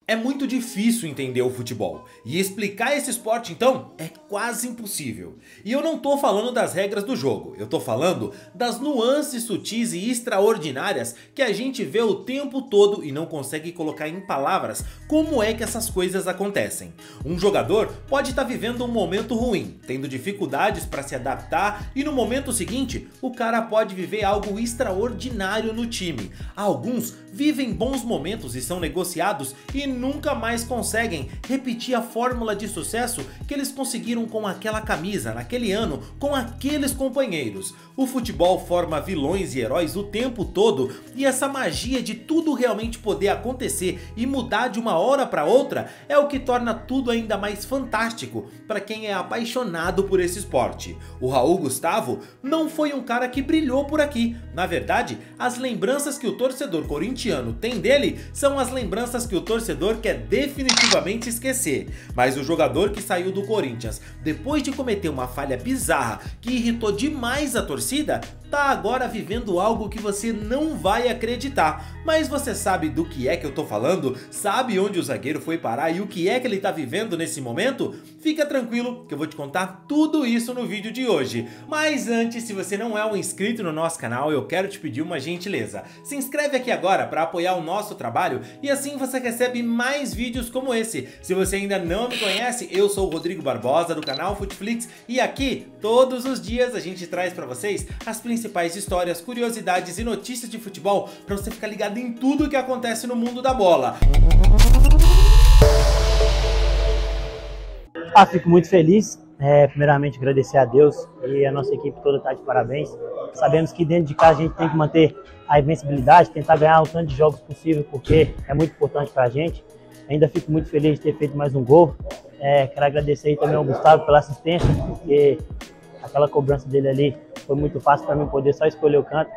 É muito difícil entender o futebol, e explicar esse esporte então é quase impossível. E eu não tô falando das regras do jogo, eu tô falando das nuances sutis e extraordinárias que a gente vê o tempo todo e não consegue colocar em palavras como é que essas coisas acontecem. Um jogador pode estar vivendo um momento ruim, tendo dificuldades para se adaptar, e no momento seguinte o cara pode viver algo extraordinário no time. Alguns vivem bons momentos e são negociados e nunca mais conseguem repetir a fórmula de sucesso que eles conseguiram com aquela camisa, naquele ano, com aqueles companheiros. O futebol forma vilões e heróis o tempo todo, e essa magia de tudo realmente poder acontecer e mudar de uma hora para outra é o que torna tudo ainda mais fantástico para quem é apaixonado por esse esporte. O Raul Gustavo não foi um cara que brilhou por aqui. Na verdade, as lembranças que o torcedor corintiano tem dele são as lembranças que o torcedor quer definitivamente esquecer. Mas o jogador que saiu do Corinthians depois de cometer uma falha bizarra que irritou demais a torcida, tá agora vivendo algo que você não vai acreditar. Mas você sabe do que é que eu tô falando? Sabe onde o zagueiro foi parar e o que é que ele tá vivendo nesse momento? Fica tranquilo que eu vou te contar tudo isso no vídeo de hoje. Mas antes, se você não é um inscrito no nosso canal, eu quero te pedir uma gentileza. Se inscreve aqui agora para apoiar o nosso trabalho e assim você recebe mais vídeos como esse. Se você ainda não me conhece, eu sou o Rodrigo Barbosa do canal Futflix e aqui todos os dias a gente traz para vocês as principais histórias, curiosidades e notícias de futebol para você ficar ligado em tudo que acontece no mundo da bola. Fico muito feliz, primeiramente agradecer a Deus e a nossa equipe toda está de parabéns. Sabemos que dentro de casa a gente tem que manter a invencibilidade, tentar ganhar o tanto de jogos possível, porque é muito importante para a gente. Ainda fico muito feliz de ter feito mais um gol. Quero agradecer aí também ao Gustavo pela assistência, porque aquela cobrança dele ali foi muito fácil para mim poder só escolher o canto.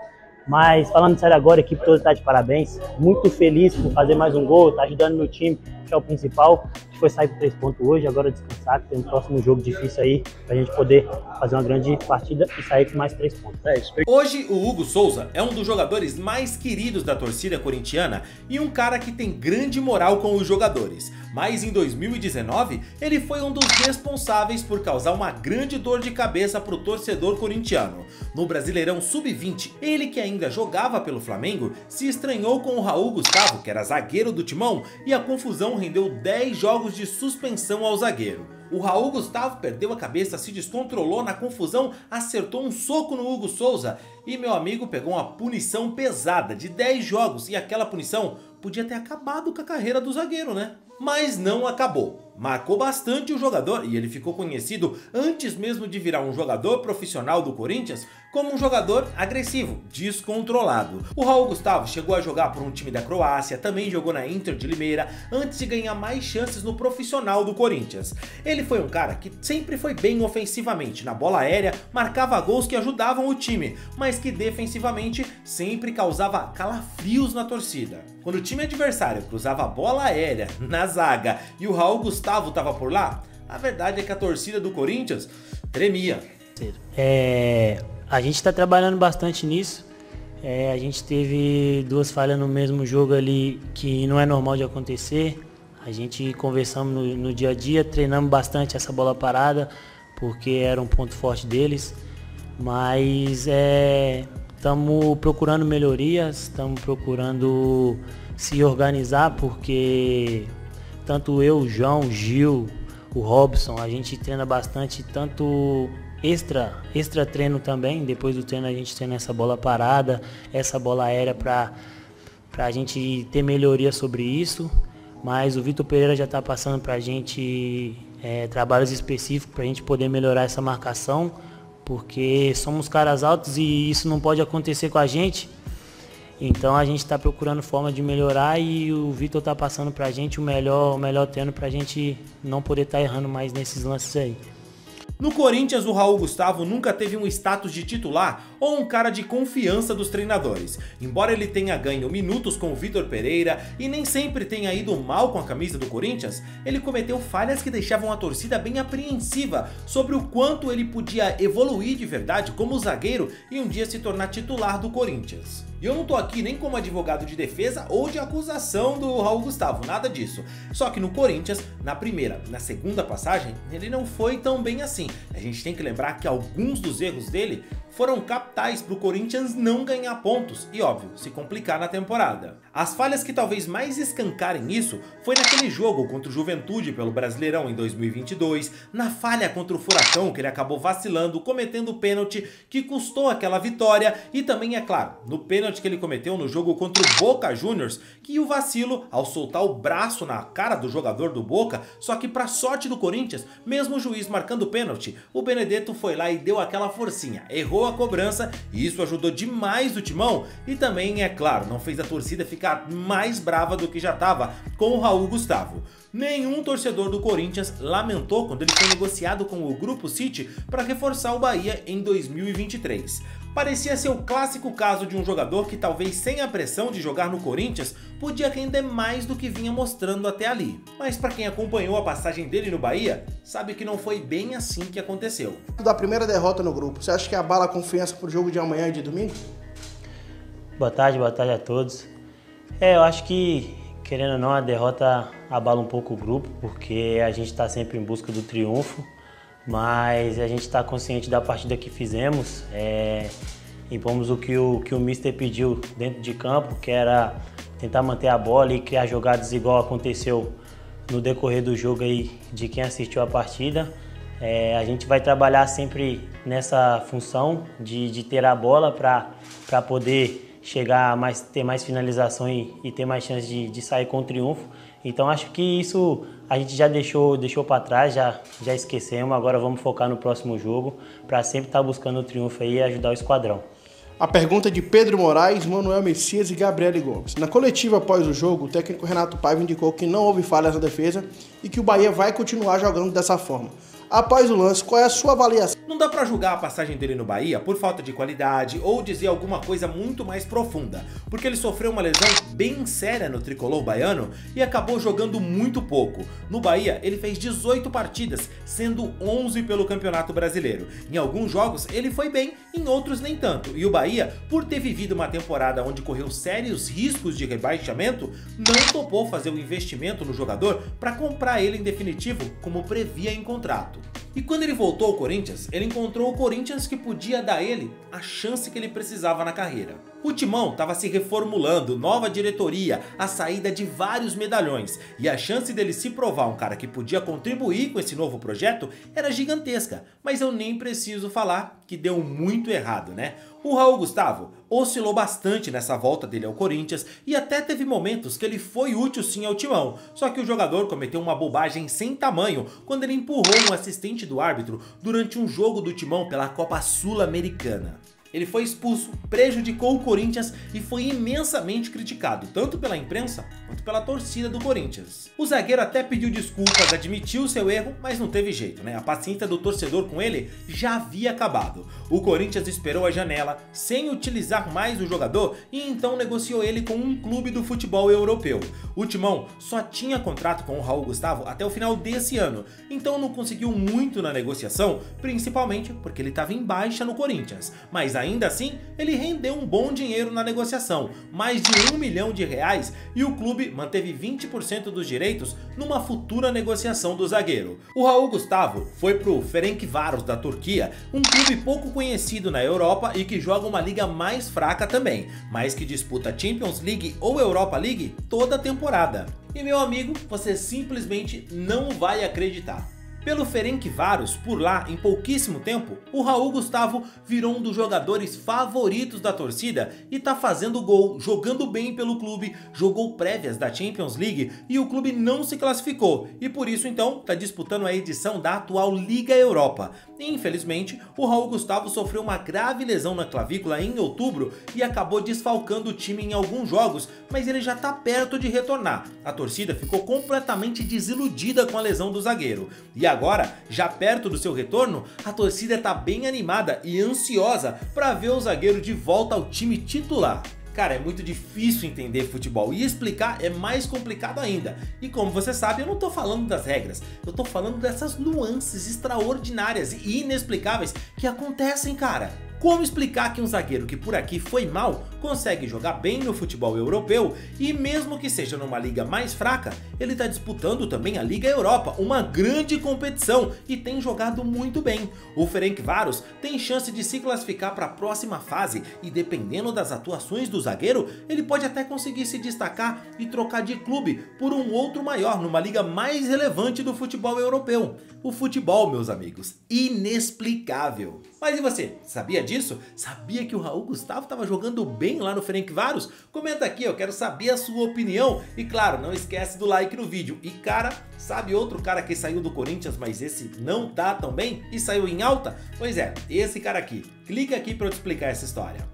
Mas falando sério agora, a equipe toda está de parabéns. Muito feliz por fazer mais um gol, tá ajudando meu time, que é o principal. A gente foi sair com 3 pontos hoje, agora descansar, que tem um próximo jogo difícil aí, pra gente poder fazer uma grande partida e sair com mais 3 pontos. Hoje o Hugo Souza é um dos jogadores mais queridos da torcida corintiana e um cara que tem grande moral com os jogadores. Mas em 2019, ele foi um dos responsáveis por causar uma grande dor de cabeça para o torcedor corintiano. No Brasileirão Sub-20, ele que ainda jogava pelo Flamengo, se estranhou com o Raul Gustavo, que era zagueiro do Timão, e a confusão rendeu 10 jogos de suspensão ao zagueiro. O Raul Gustavo perdeu a cabeça, se descontrolou na confusão, acertou um soco no Hugo Souza e meu amigo pegou uma punição pesada de 10 jogos, e aquela punição podia ter acabado com a carreira do zagueiro, né? Mas não acabou. Marcou bastante o jogador e ele ficou conhecido antes mesmo de virar um jogador profissional do Corinthians como um jogador agressivo, descontrolado. O Raul Gustavo chegou a jogar por um time da Croácia, também jogou na Inter de Limeira antes de ganhar mais chances no profissional do Corinthians. Ele foi um cara que sempre foi bem ofensivamente, na bola aérea, marcava gols que ajudavam o time, mas que defensivamente sempre causava calafrios na torcida. Quando o time adversário cruzava a bola aérea na zaga e o Raul Gustavo estava por lá, a verdade é que a torcida do Corinthians tremia. A gente está trabalhando bastante nisso. A gente teve 2 falhas no mesmo jogo ali que não é normal de acontecer. A gente conversamos no dia a dia, treinamos bastante essa bola parada, porque era um ponto forte deles. Mas estamos procurando melhorias, estamos procurando se organizar, porque tanto eu, o João, o Gil, o Robson, a gente treina bastante, tanto extra treino também. Depois do treino a gente treina essa bola parada, essa bola aérea para a gente ter melhoria sobre isso. Mas o Vitor Pereira já está passando para a gente trabalhos específicos para a gente poder melhorar essa marcação, porque somos caras altos e isso não pode acontecer com a gente. Então a gente está procurando forma de melhorar e o Vitor está passando para a gente o melhor treino para a gente não poder estar errando mais nesses lances aí. No Corinthians, o Raul Gustavo nunca teve um status de titular ou um cara de confiança dos treinadores. Embora ele tenha ganho minutos com o Vitor Pereira e nem sempre tenha ido mal com a camisa do Corinthians, ele cometeu falhas que deixavam a torcida bem apreensiva sobre o quanto ele podia evoluir de verdade como zagueiro e um dia se tornar titular do Corinthians. E eu não tô aqui nem como advogado de defesa ou de acusação do Raul Gustavo, nada disso. Só que no Corinthians, na primeira, na segunda passagem, ele não foi tão bem assim. A gente tem que lembrar que alguns dos erros dele foram capitais para o Corinthians não ganhar pontos e, óbvio, se complicar na temporada. As falhas que talvez mais escancarem isso foi naquele jogo contra o Juventude pelo Brasileirão em 2022, na falha contra o Furacão que ele acabou vacilando, cometendo o pênalti que custou aquela vitória e também, é claro, no pênalti que ele cometeu no jogo contra o Boca Juniors, que o vacilo ao soltar o braço na cara do jogador do Boca, só que para sorte do Corinthians, mesmo o juiz marcando o pênalti, o Benedetto foi lá e deu aquela forcinha, errou a cobrança e isso ajudou demais o Timão e também, é claro, não fez a torcida ficar mais brava do que já estava com o Raul Gustavo. Nenhum torcedor do Corinthians lamentou quando ele foi negociado com o Grupo City para reforçar o Bahia em 2023. Parecia ser o clássico caso de um jogador que talvez sem a pressão de jogar no Corinthians podia render mais do que vinha mostrando até ali. Mas para quem acompanhou a passagem dele no Bahia, sabe que não foi bem assim que aconteceu. Da primeira derrota no grupo, você acha que abala a confiança pro jogo de amanhã e de domingo? Boa tarde a todos. Eu acho que, querendo ou não, a derrota abala um pouco o grupo, porque a gente está sempre em busca do triunfo, mas a gente está consciente da partida que fizemos, impomos o que o Mister pediu dentro de campo, que era tentar manter a bola e criar jogadas igual aconteceu no decorrer do jogo aí de quem assistiu a partida. A gente vai trabalhar sempre nessa função de ter a bola para poder chegar ter mais finalização e ter mais chance de sair com o triunfo. Então acho que isso a gente já deixou para trás, já esquecemos, agora vamos focar no próximo jogo para sempre estar buscando o triunfo aí e ajudar o esquadrão. A pergunta de Pedro Moraes, Manuel Messias e Gabriele Gomes. Na coletiva após o jogo, o técnico Renato Paiva indicou que não houve falhas na defesa e que o Bahia vai continuar jogando dessa forma. Após o lance, qual é a sua avaliação? Não dá pra julgar a passagem dele no Bahia por falta de qualidade ou dizer alguma coisa muito mais profunda, porque ele sofreu uma lesão bem séria no tricolor baiano e acabou jogando muito pouco. No Bahia, ele fez 18 partidas, sendo 11 pelo Campeonato Brasileiro. Em alguns jogos ele foi bem, em outros nem tanto. E o Bahia, por ter vivido uma temporada onde correu sérios riscos de rebaixamento, não topou fazer o investimento no jogador para comprar ele em definitivo, como previa em contrato. E quando ele voltou ao Corinthians, ele encontrou o Corinthians que podia dar a ele a chance que ele precisava na carreira. O Timão estava se reformulando, nova diretoria, a saída de vários medalhões, e a chance dele se provar um cara que podia contribuir com esse novo projeto era gigantesca, mas eu nem preciso falar que deu muito errado, né? O Raul Gustavo oscilou bastante nessa volta dele ao Corinthians e até teve momentos que ele foi útil sim ao Timão, só que o jogador cometeu uma bobagem sem tamanho quando ele empurrou um assistente do árbitro durante um jogo do Timão pela Copa Sul-Americana. Ele foi expulso, prejudicou o Corinthians e foi imensamente criticado, tanto pela imprensa quanto pela torcida do Corinthians. O zagueiro até pediu desculpas, admitiu seu erro, mas não teve jeito, né? A paciência do torcedor com ele já havia acabado. O Corinthians esperou a janela, sem utilizar mais o jogador, e então negociou ele com um clube do futebol europeu. O Timão só tinha contrato com o Raul Gustavo até o final desse ano, então não conseguiu muito na negociação, principalmente porque ele estava em baixa no Corinthians. Mas ainda assim, ele rendeu um bom dinheiro na negociação, mais de R$1 milhão, e o clube manteve 20% dos direitos numa futura negociação do zagueiro. O Raul Gustavo foi pro Ferencváros da Turquia, um clube pouco conhecido na Europa e que joga uma liga mais fraca também, mas que disputa Champions League ou Europa League toda a temporada. E meu amigo, você simplesmente não vai acreditar. Pelo Ferencváros, por lá, em pouquíssimo tempo, o Raul Gustavo virou um dos jogadores favoritos da torcida e tá fazendo gol, jogando bem pelo clube, jogou prévias da Champions League e o clube não se classificou e por isso então tá disputando a edição da atual Liga Europa. E, infelizmente, o Raul Gustavo sofreu uma grave lesão na clavícula em outubro e acabou desfalcando o time em alguns jogos, mas ele já tá perto de retornar. A torcida ficou completamente desiludida com a lesão do zagueiro. E agora, já perto do seu retorno, a torcida está bem animada e ansiosa para ver o zagueiro de volta ao time titular. Cara, é muito difícil entender futebol e explicar é mais complicado ainda. E como você sabe, eu não tô falando das regras, eu tô falando dessas nuances extraordinárias e inexplicáveis que acontecem, cara. Como explicar que um zagueiro que por aqui foi mal consegue jogar bem no futebol europeu e mesmo que seja numa liga mais fraca, ele está disputando também a Liga Europa, uma grande competição, e tem jogado muito bem. O Ferencváros tem chance de se classificar para a próxima fase e dependendo das atuações do zagueiro, ele pode até conseguir se destacar e trocar de clube por um outro maior numa liga mais relevante do futebol europeu. O futebol, meus amigos, inexplicável. Mas e você, sabia disso? Sabia que o Raul Gustavo estava jogando bem lá no Ferencváros? Comenta aqui, eu quero saber a sua opinião. E claro, não esquece do like no vídeo. E cara, sabe outro cara que saiu do Corinthians, mas esse não tá tão bem e saiu em alta? Pois é, esse cara aqui. Clica aqui para eu te explicar essa história.